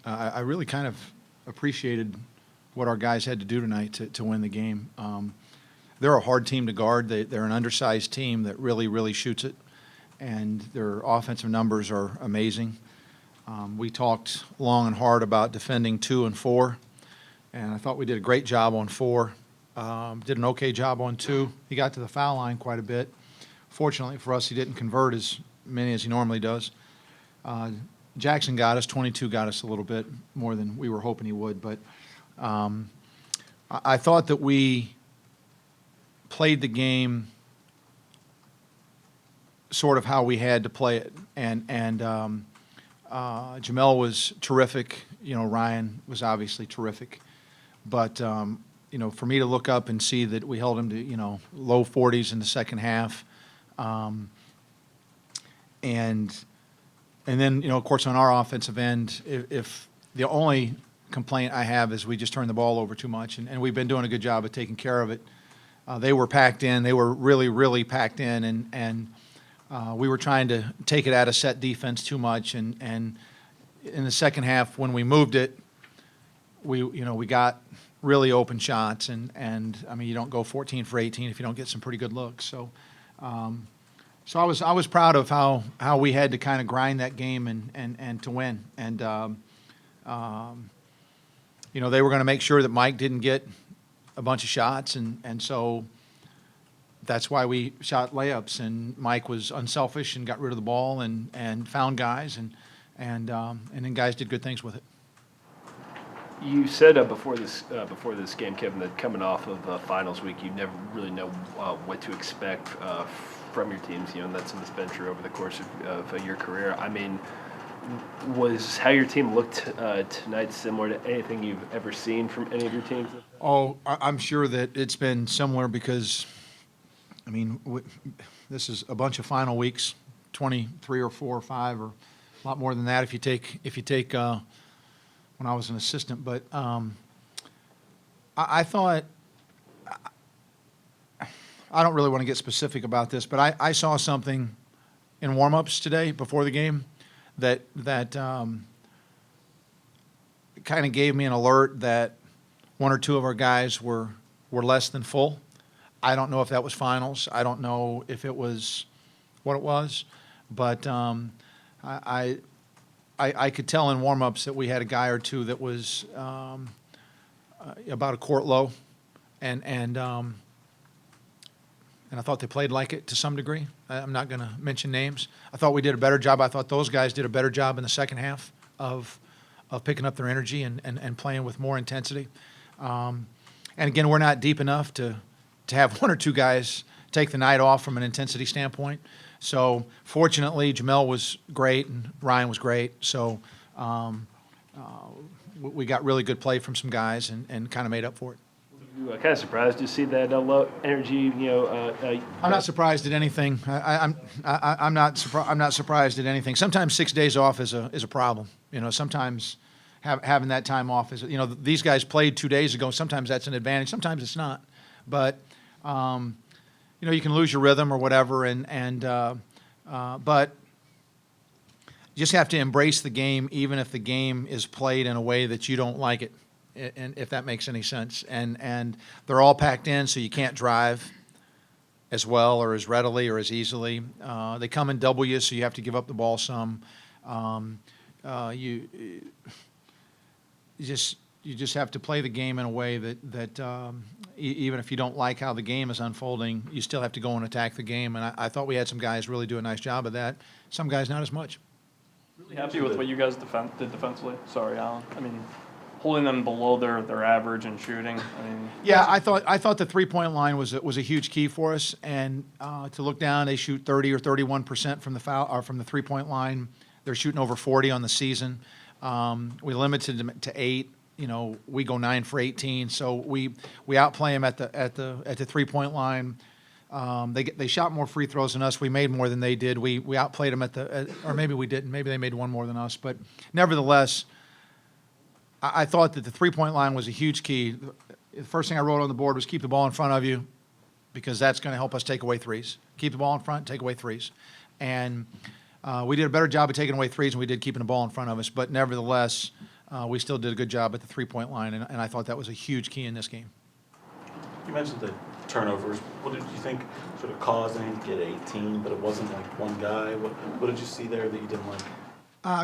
I really kind of appreciated what our guys had to do tonight to win the game. They're a hard team to guard. They're an undersized team that really, really shoots it, and their offensive numbers are amazing. We talked long and hard about defending 2 and 4, and I thought we did a great job on 4. Did an okay job on 2. He got to the foul line quite a bit. Fortunately for us, he didn't convert as many as he normally does. Jackson got us. 22 got us a little bit more than we were hoping he would. But I thought that we played the game sort of how we had to play it. And Jamel was terrific. Ryan was obviously terrific. But, for me to look up and see that we held him to, low 40s in the second half. And then, of course, on our offensive end, if the only complaint I have is we just turn the ball over too much, and we've been doing a good job of taking care of it. They were packed in. They were really, really packed in, and we were trying to take it out of set defense too much. And in the second half, when we moved it, we got really open shots, and I mean, you don't go 14 for 18 if you don't get some pretty good looks. So I was proud of how we had to kind of grind that game and to win. And they were going to make sure that Mike didn't get a bunch of shots, and so that's why we shot layups. And Mike was unselfish and got rid of the ball and found guys, and then guys did good things with it. You said before this game, Kevin, that coming off of finals week, you never really know what to expect from your teams. And that's in this venture over the course of your career. I mean, was how your team looked tonight similar to anything you've ever seen from any of your teams? Oh, I'm sure that it's been similar because, I mean, this is a bunch of final weeks, 23 or 4 or 5, or a lot more than that if you take when I was an assistant. But I thought, I don't really want to get specific about this, but I saw something in warm-ups today before the game that kind of gave me an alert that 1 or 2 of our guys were less than full. I don't know if that was finals. I don't know if it was what it was, but I could tell in warm-ups that we had a guy or 2 that was about a quart low, and I thought they played like it to some degree. I'm not going to mention names. I thought we did a better job. I thought those guys did a better job in the second half of picking up their energy and playing with more intensity. And again, we're not deep enough to have 1 or 2 guys take the night off from an intensity standpoint. So fortunately, Jamel was great and Ryan was great. So we got really good play from some guys and kind of made up for it. You kind of surprised to see that low energy. I'm not surprised at anything. I'm not surprised at anything. Sometimes 6 days off is a problem. Sometimes having that time off is. These guys played 2 days ago. Sometimes that's an advantage. Sometimes it's not. But you can lose your rhythm or whatever, but you just have to embrace the game, even if the game is played in a way that you don't like it, and if that makes any sense. And they're all packed in, so you can't drive as well or as readily or as easily. They come and double you, so you have to give up the ball some. You just have to play the game in a way that even if you don't like how the game is unfolding, you still have to go and attack the game. And I thought we had some guys really do a nice job of that. Some guys not as much. Really happy with what you guys did defensively. Sorry, Alan. I mean, holding them below their average in shooting. Yeah, I thought the 3-point line was a huge key for us. And to look down, they shoot 30 or 31% from the foul or from the 3-point line. They're shooting over 40 on the season. We limited them to 8. We go 9 for 18, so we outplay them at the 3-point line. They shot more free throws than us. We made more than they did. We outplayed them or maybe we didn't. Maybe they made 1 more than us. But nevertheless, I thought that the 3-point line was a huge key. The first thing I wrote on the board was keep the ball in front of you, because that's going to help us take away threes. Keep the ball in front, take away threes, and we did a better job of taking away threes than we did keeping the ball in front of us. But nevertheless, we still did a good job at the three-point line, and I thought that was a huge key in this game. You mentioned the turnovers. What did you think sort of caused them to get 18, but it wasn't like one guy? What did you see there that you didn't like?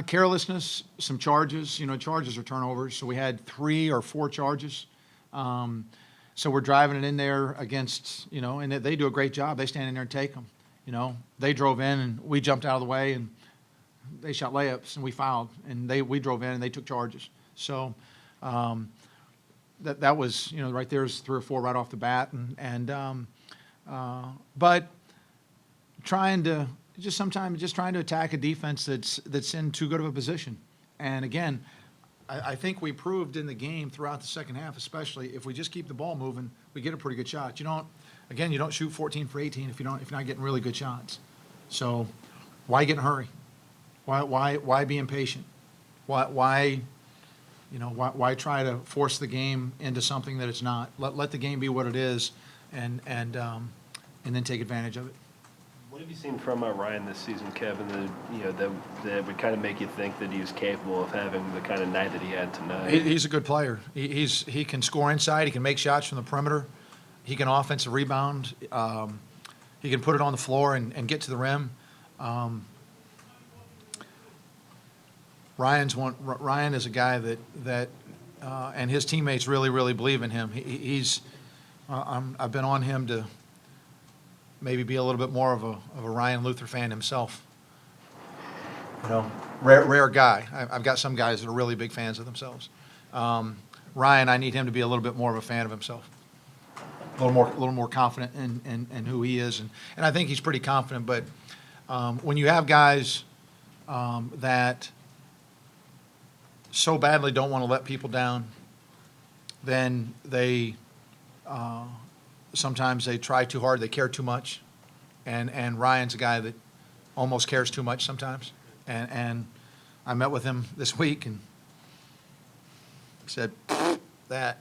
Carelessness, some charges. Charges are turnovers. So we had 3 or 4 charges. So we're driving it in there against, and they do a great job. They stand in there and take them. They drove in and we jumped out of the way and they shot layups and we fouled and we drove in and they took charges. So that was, right there's 3 or 4 right off the bat. But sometimes trying to attack a defense that's in too good of a position. And again, I think we proved in the game throughout the second half, especially if we just keep the ball moving, we get a pretty good shot. You don't shoot 14 for 18 if you're not getting really good shots. So why get in a hurry? Why be impatient? Why try to force the game into something that it's not? Let the game be what it is, and then take advantage of it. What have you seen from Ryan this season, Kevin? That would kind of make you think that he's capable of having the kind of night that he had tonight. He's a good player. He can score inside. He can make shots from the perimeter. He can offensive rebound. He can put it on the floor and get to the rim. Ryan is a guy that and his teammates really believe in him. I've been on him to maybe be a little bit more of a Ryan Luther fan himself. Rare guy. I've got some guys that are really big fans of themselves. Ryan, I need him to be a little bit more of a fan of himself. A little more confident in who he is, and I think he's pretty confident. But when you have guys that so badly don't want to let people down, then they sometimes they try too hard, they care too much, and Ryan's a guy that almost cares too much sometimes. And I met with him this week and said that.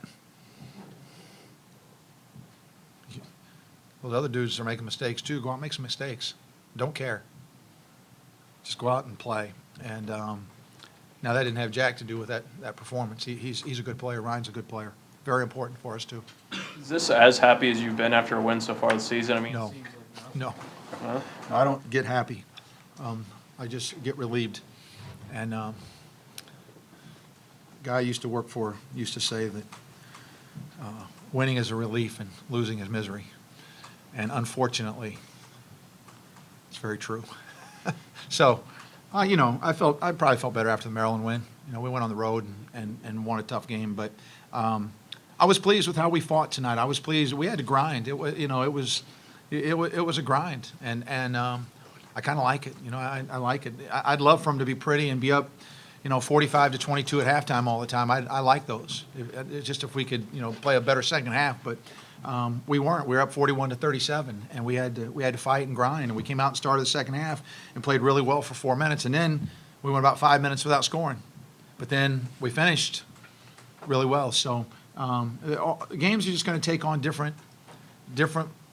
Well, the other dudes are making mistakes too. Go out and make some mistakes. Don't care. Just go out and play. And now that didn't have jack to do with that performance. He's a good player. Ryan's a good player. Very important for us too. Is this as happy as you've been after a win so far this season? I mean, No, no, Huh? I don't get happy. I just get relieved. And guy I used to work for used to say that winning is a relief and losing is misery. And unfortunately, it's very true. So, I probably felt better after the Maryland win. We went on the road and won a tough game, but I was pleased with how we fought tonight. I was pleased. We had to grind. It was a grind, and I kind of like it. I like it. I'd love for them to be pretty and be up, 45-22 at halftime all the time. I like those. It's just if we could, play a better second half, but. We weren't. We were up 41-37, and we had to fight and grind. And we came out and started the second half and played really well for 4 minutes, and then we went about 5 minutes without scoring. But then we finished really well. So games are just going to take on different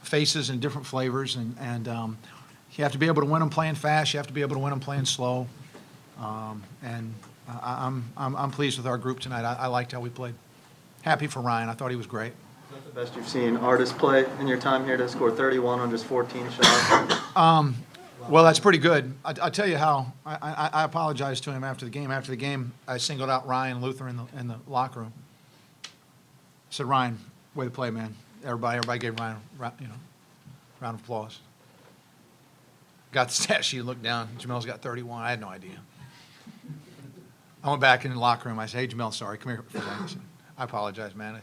faces and different flavors, and you have to be able to win them playing fast. You have to be able to win them playing slow. And I'm pleased with our group tonight. I liked how we played. Happy for Ryan. I thought he was great. Is that the best you've seen Artis play in your time here to score 31 on just 14 shots? Well, that's pretty good. I'll tell you how. I apologized to him after the game. After the game, I singled out Ryan Luther in the locker room. I said, Ryan, way to play, man. Everybody gave Ryan round of applause. Got the stat sheet, looked down. Jamel's got 31. I had no idea. I went back in the locker room. I said, hey, Jamel, sorry. Come here for a second. I said, I apologize, man.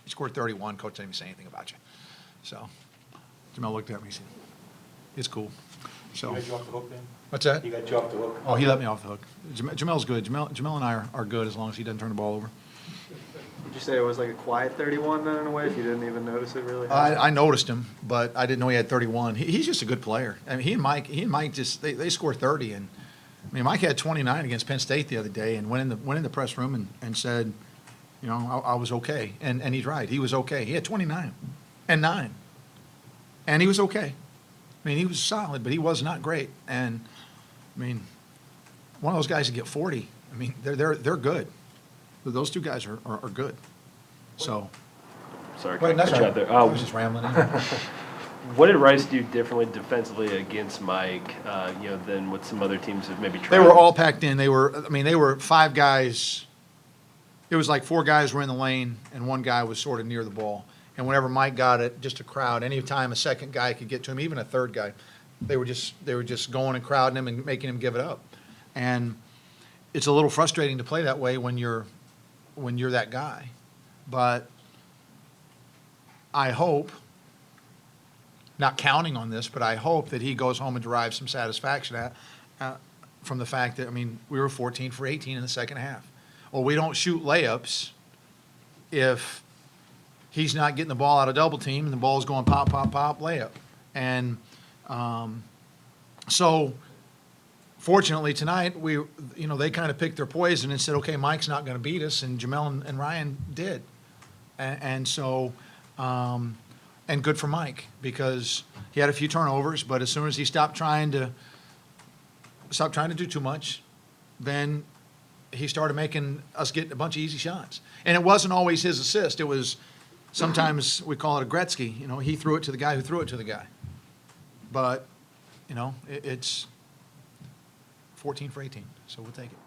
You scored 31. Coach didn't even say anything about you. So Jamel looked at me and said, it's cool. So, You got you off the hook then? what's that? He got you off the hook? Oh, he let me off the hook. Jamel's good. Jamel and I are good as long as he doesn't turn the ball over. Would you say it was like a quiet 31 then in a way if you didn't even notice it really? I noticed him, but I didn't know he had 31. He's just a good player. I mean, he and Mike just they score 30, and I mean Mike had 29 against Penn State the other day, and went in the press room and said, I was okay, and he's right. He was okay. He had 29 and 9, and he was okay. I mean, he was solid, but he was not great. And I mean, one of those guys that get 40. I mean, they're good. those two guys are good. So. Sorry, Wait, that's cut you out right. there. I was just rambling. What did Rice do differently defensively against Mike, than what some other teams have maybe tried? They were all packed in. They were 5 guys. It was like 4 guys were in the lane and 1 guy was sort of near the ball. And whenever Mike got it, just a crowd. Anytime a second guy could get to him, even a third guy, they were just going and crowding him and making him give it up. And it's a little frustrating to play that way when you're that guy. But I hope, not counting on this, but I hope that he goes home and derives some satisfaction from the fact that, we were 14 for 18 in the second half. Well, we don't shoot layups if he's not getting the ball out of double team and the ball's going pop, pop, pop, layup. And so fortunately tonight, they kind of picked their poison and said, okay, Mike's not going to beat us, and Jamel and Ryan did. And so, and good for Mike, because he had a few turnovers, but as soon as he stopped trying to do too much, then he started making us get a bunch of easy shots. And it wasn't always his assist. It was sometimes we call it a Gretzky. He threw it to the guy who threw it to the guy. But, it's 14 for 18, so we'll take it.